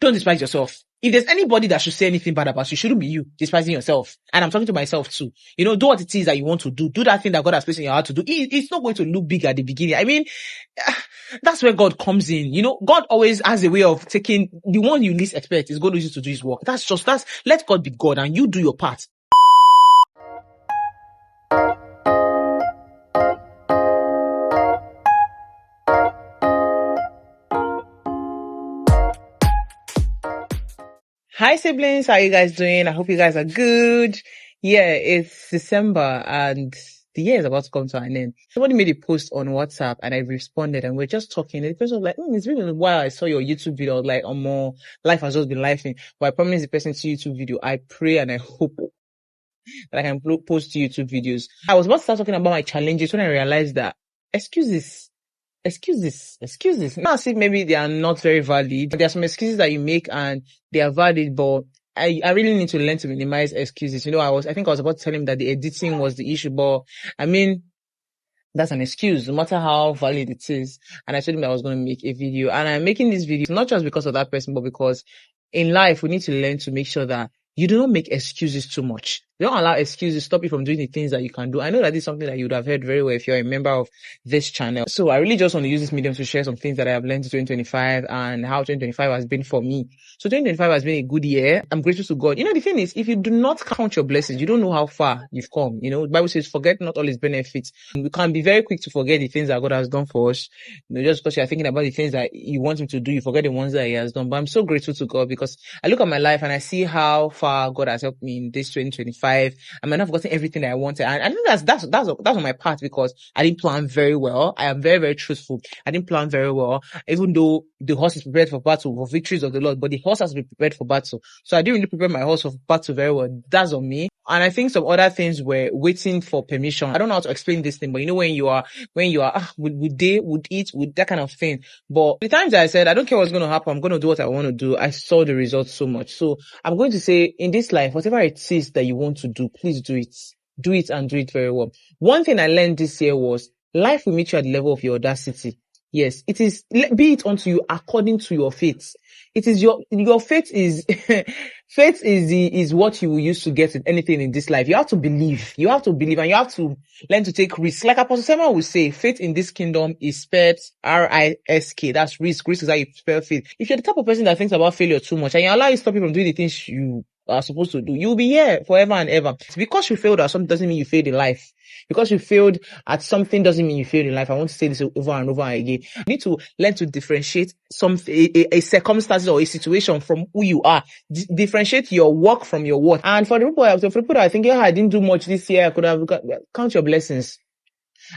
Don't despise yourself. If there's anybody that should say anything bad about you, it shouldn't be you despising yourself. And I'm talking to myself too. Do what it is that you want to do. Do that thing that God has placed in your heart to do. It's not going to look big at the beginning. I mean, that's where God comes in. God always has a way of taking the one you least expect is going to use you to do his work. Let God be God and you do your part. Hi siblings, how are you guys doing? I hope you guys are good. Yeah, it's December and the year is about to come to an end. Somebody made a post on WhatsApp and I responded and we're just talking. And the person was like, it's been a while I saw your YouTube video. I was like, more life has just been lifing. But I promise the person to YouTube video. I pray and I hope that I can post YouTube videos. I was about to start talking about my challenges when I realized that excuses. Now, see, maybe they are not very valid. There are some excuses that you make and they are valid, but I really need to learn to minimize excuses. I think I was about to tell him that the editing was the issue, but I mean, that's an excuse, no matter how valid it is. And I told him that I was going to make a video. And I'm making this video not just because of that person, but because in life, we need to learn to make sure that you do not make excuses too much. Don't allow excuses to stop you from doing the things that you can do. I know that this is something that you would have heard very well if you're a member of this channel. So I really just want to use this medium to share some things that I have learned in 2025 and how 2025 has been for me. So 2025 has been a good year. I'm grateful to God. The thing is, if you do not count your blessings, you don't know how far you've come. The Bible says, forget not all his benefits. We can be very quick to forget the things that God has done for us. Just because you're thinking about the things that you want him to do, you forget the ones that he has done. But I'm so grateful to God because I look at my life and I see how far God has helped me in this 2025. I might not have gotten everything that I wanted. And I think that's on my part because I didn't plan very well. I am very, very truthful. I didn't plan very well, even though the horse is prepared for battle, for victories of the Lord, but the horse has to be prepared for battle. So I didn't really prepare my horse for battle very well. That's on me. And I think some other things were waiting for permission. I don't know how to explain this thing, but when you are, would eat, would that kind of thing. But the times that I said, I don't care what's going to happen, I'm going to do what I want to do, I saw the results so much. So I'm going to say, in this life, whatever it is that you want to do, please do it. Do it and do it very well. One thing I learned this year was life will meet you at the level of your audacity. Yes, it is, be it unto you according to your faith. It is your faith is, faith is what you will use to get anything in this life. You have to believe. You have to believe and you have to learn to take risks. Like Apostle Samuel would say, faith in this kingdom is spelled R-I-S-K. That's risk. Risk is how you spell faith. If you're the type of person that thinks about failure too much and you allow it to stop you from doing the things you are supposed to do, you'll be here forever and ever. Because you failed at something doesn't mean you failed in life. Because you failed at something doesn't mean you failed in life. I want to say this over and over again. You need to learn to differentiate a circumstance or a situation from who you are. Differentiate your work from your worth. And for the people that are thinking, I didn't do much this year, I could have count your blessings.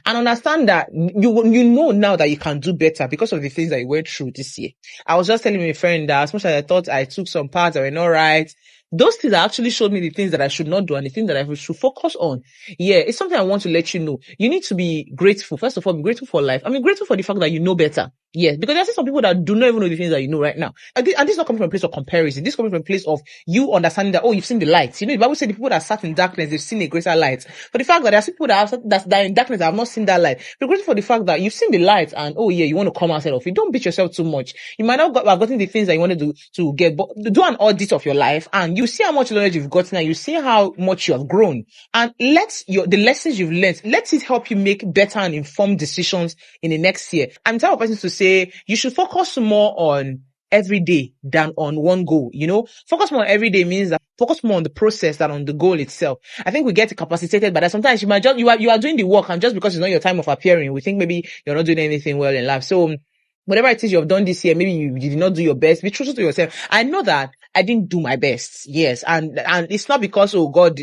And understand that you know now that you can do better because of the things that you went through this year. I was just telling my friend that as much as I thought I took some parts that were not right, those things actually showed me the things that I should not do and the things that I should focus on. Yeah, it's something I want to let you know. You need to be grateful. First of all, be grateful for life. I mean, grateful for the fact that you know better. Yes, because there are some people that do not even know the things that you know right now. And this is not coming from a place of comparison. This is coming from a place of you understanding that, you've seen the light. The Bible says the people that sat in darkness, they've seen a greater light. But the fact that there are people that are in darkness that have not seen that light. Be grateful for the fact that you've seen the light and, you want to come outside of it. Don't beat yourself too much. You might not have gotten the things that you wanted to get, but do an audit of your life and you see how much knowledge you've gotten and you see how much you have grown. And the lessons you've learned, let it help you make better and informed decisions in the next year. I'm the type of person to say you should focus more on every day than on one goal. Focus more on every day means that focus more on the process than on the goal itself. I think we get capacitated by that. Sometimes you are doing the work and just because it's not your time of appearing, we think maybe you're not doing anything well in life. So whatever it is you have done this year, maybe you did not do your best. Be truthful to yourself. I know that I didn't do my best. Yes. And it's not because, God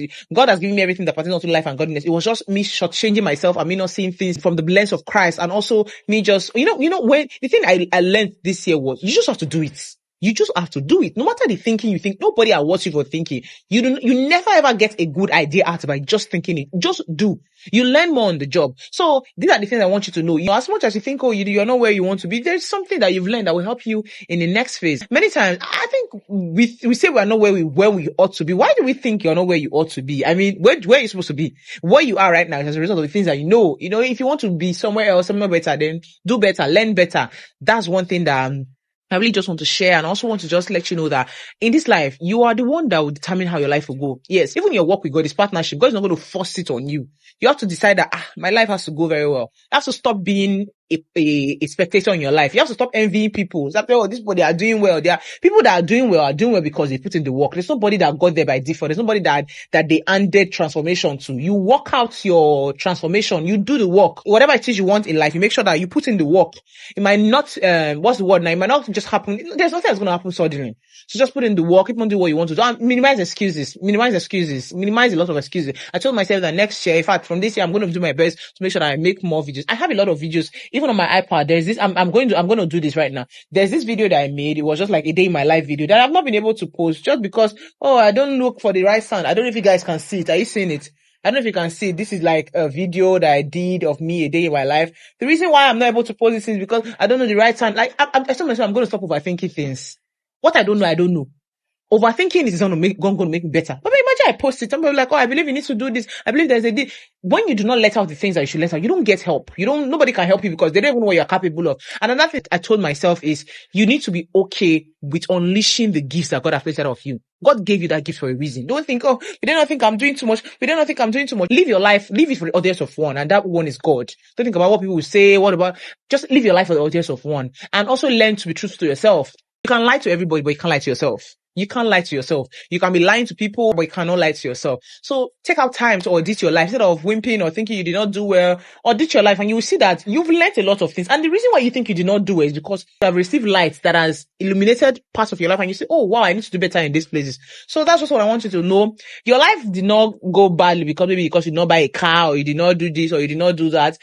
has given me everything that pertains to life and godliness. It was just me shortchanging myself and me not seeing things from the lens of Christ. And also me just, when the thing I learned this year was you just have to do it. You just have to do it. No matter the thinking you think, nobody awards you for thinking. You never ever get a good idea out by just thinking it. Just do. You learn more on the job. So these are the things I want you to know. As much as you think, you're not where you want to be, there's something that you've learned that will help you in the next phase. Many times, I think we say we are not where we ought to be. Why do we think you're not where you ought to be? I mean, where are you supposed to be? Where you are right now is as a result of the things that you know. If you want to be somewhere else, somewhere better, then do better, learn better. That's one thing that I really just want to share and also want to just let you know that in this life, you are the one that will determine how your life will go. Yes, even your work with God, this partnership, God is not going to force it on you. You have to decide that, my life has to go very well. You have to stop being a spectator in your life. You have to stop envying people. Stop saying, these people, they are doing well. They are people that are doing well because they put in the work. There's nobody that got there by default. There's nobody that they handed transformation to. You work out your transformation. You do the work. Whatever it is you want in life, you make sure that you put in the work. It might not, what's the word now? It might not just happen. There's nothing that's going to happen suddenly. So just put in the work, keep on doing what you want to do, and minimize excuses, minimize a lot of excuses. I told myself that next year, in fact, from this year, I'm going to do my best to make sure that I make more videos. I have a lot of videos, even on my iPad. There's this, I'm going to do this right now. There's this video that I made. It was just like a day in my life video that I've not been able to post just because, I don't look for the right sound. I don't know if you guys can see it. Are you seeing it? I don't know if you can see it. This is like a video that I did of me a day in my life. The reason why I'm not able to post this is because I don't know the right sound. Like, I told myself I'm going to stop overthinking things. What I don't know, I don't know. Overthinking is going to make me better. But imagine I post it. Somebody like, I believe you need to do this. I believe there's a deal. When you do not let out the things that you should let out, you don't get help. Nobody can help you because they don't even know what you're capable of. And another thing I told myself is you need to be okay with unleashing the gifts that God has placed out of you. God gave you that gift for a reason. Don't think, we don't think I'm doing too much. We don't think I'm doing too much. Live your life. Live it for the audience of one. And that one is God. Don't think about what people will say. Just live your life for the audience of one. And also learn to be truthful to yourself. You can lie to everybody, but you can't lie to yourself. You can't lie to yourself. You can be lying to people, but you cannot lie to yourself. So take out time to audit your life instead of whimpering or thinking you did not do well. Audit your life and you will see that you've learned a lot of things. And the reason why you think you did not do well is because you have received light that has illuminated parts of your life and you say, oh wow, I need to do better in these places. So that's just what I want you to know. Your life did not go badly because you did not buy a car or you did not do this or you did not do that.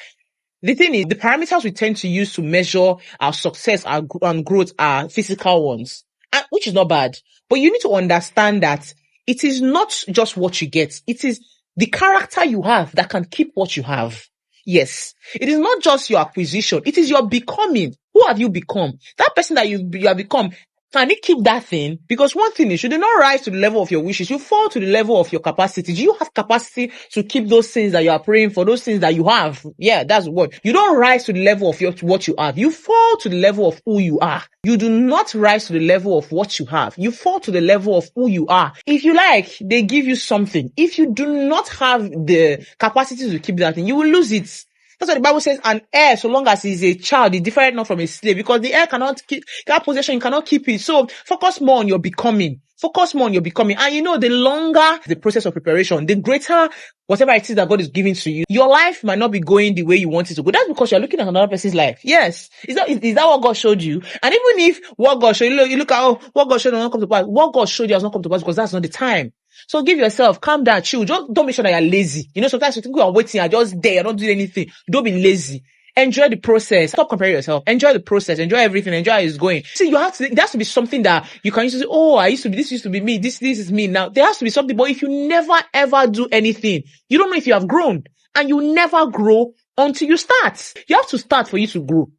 The thing is, the parameters we tend to use to measure our success and growth are physical ones, which is not bad. But you need to understand that it is not just what you get. It is the character you have that can keep what you have. Yes. It is not just your acquisition. It is your becoming. Who have you become? That person that you have become, can you keep that thing? Because one thing is, you do not rise to the level of your wishes. You fall to the level of your capacity. Do you have capacity to keep those things that you are praying for, those things that you have? Yeah, that's the word. You don't rise to the level of what you have. You fall to the level of who you are. You do not rise to the level of what you have. You fall to the level of who you are. If you like, they give you something. If you do not have the capacity to keep that thing, you will lose it. That's what the Bible says, an heir, so long as he's a child, is different not from a slave, because the heir cannot keep that possession, you cannot keep it. So focus more on your becoming. Focus more on your becoming. And the longer the process of preparation, the greater whatever it is that God is giving to you. Your life might not be going the way you want it to go. That's because you're looking at another person's life. Yes. Is that what God showed you? And even if what God showed you, you look at, what God showed you has not come to pass. What God showed you has not come to pass because that's not the time. So give yourself, calm down, chill. Just don't make sure that you're lazy. Sometimes you think you are waiting, you're just there, you're not doing anything. Don't be lazy. Enjoy the process. Stop comparing yourself. Enjoy the process. Enjoy everything. Enjoy how it's going. See, there has to be something that you can use to say, this used to be me. This is me now. There has to be something. But if you never ever do anything, you don't know if you have grown. And you never grow until you start. You have to start for you to grow.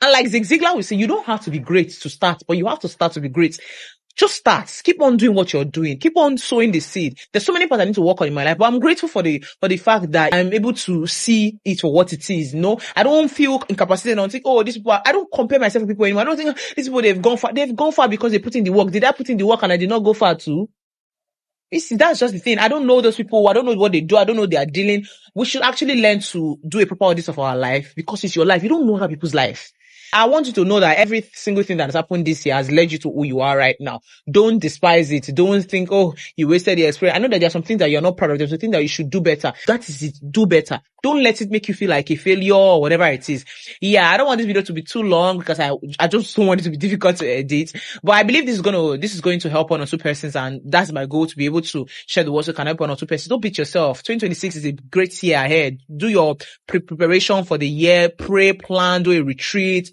And like Zig Ziglar will say, you don't have to be great to start, but you have to start to be great. Just start. Keep on doing what you're doing. Keep on sowing the seed. There's so many parts I need to work on in my life, but I'm grateful for the fact that I'm able to see it for what it is. I don't feel incapacitated. I don't think, these people I don't compare myself with people anymore. I don't think these people, they've gone far. They've gone far because they put in the work. Did I put in the work and I did not go far too? You see, that's just the thing. I don't know those people. I don't know what they do. I don't know they are dealing. We should actually learn to do a proper audit of our life because it's your life. You don't know other people's life. I want you to know that every single thing that has happened this year has led you to who you are right now. Don't despise it. Don't think, you wasted your experience. I know that there are some things that you're not proud of. There's some things that you should do better. That is it. Do better. Don't let it make you feel like a failure or whatever it is. Yeah, I don't want this video to be too long because I just don't want it to be difficult to edit. But I believe this is going to help one or two persons, and that's my goal, to be able to share the word so can help one or two persons. Don't beat yourself. 2026 is a great year ahead. Do your preparation for the year. Pray, plan, do a retreat.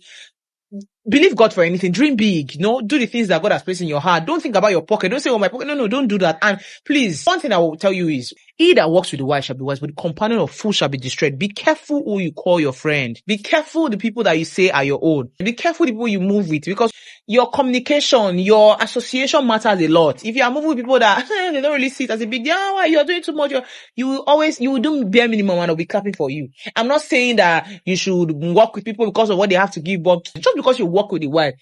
Believe God for anything. Dream big. Do the things that God has placed in your heart. Don't think about your pocket. Don't say, my pocket. No, don't do that. And please, one thing I will tell you is, he that walks with the wise shall be wise, but the companion of fools shall be destroyed. Be careful who you call your friend. Be careful the people that you say are your own. Be careful the people you move with, because your communication, your association matters a lot. If you are moving with people that they don't really see it as a big deal, you're doing too much, you will do bare minimum and they'll be clapping for you. I'm not saying that you should work with people because of what they have to give, but just because you work with the wise,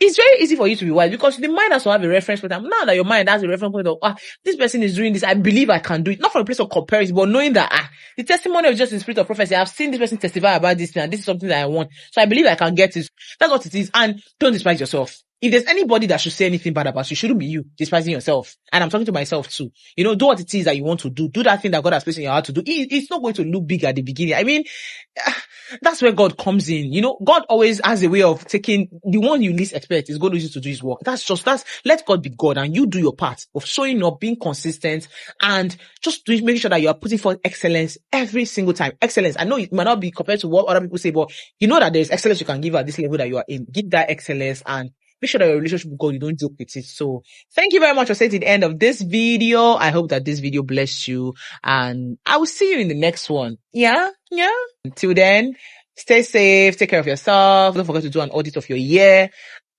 it's very easy for you to be wise because the mind has to have a reference point. And now that your mind has a reference point of, this person is doing this, I believe I can do it. Not from a place of comparison, but knowing that, the testimony of just the spirit of prophecy, I've seen this person testify about this thing, and this is something that I want. So I believe I can get it. That's what it is. And don't despise yourself. If there's anybody that should say anything bad about you, it shouldn't be you despising yourself. And I'm talking to myself too. You know, do what it is that you want to do. Do that thing that God has placed in your heart to do. It's not going to look big at the beginning. I mean, that's where God comes in. You know, God always has a way of taking the one you least expect is going to use you to do his work. Let God be God and you do your part of showing up, being consistent, and just making sure that you are putting forth excellence every single time. Excellence. I know it might not be compared to what other people say, but you know that there's excellence you can give at this level that you are in. Give that excellence and make sure that your relationship with God, you don't joke with it. So thank you very much for staying to the end of this video. I hope that this video blessed you, and I will see you in the next one. Yeah. Until then, stay safe, take care of yourself. Don't forget to do an audit of your year,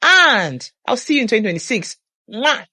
and I'll see you in 2026. Mwah!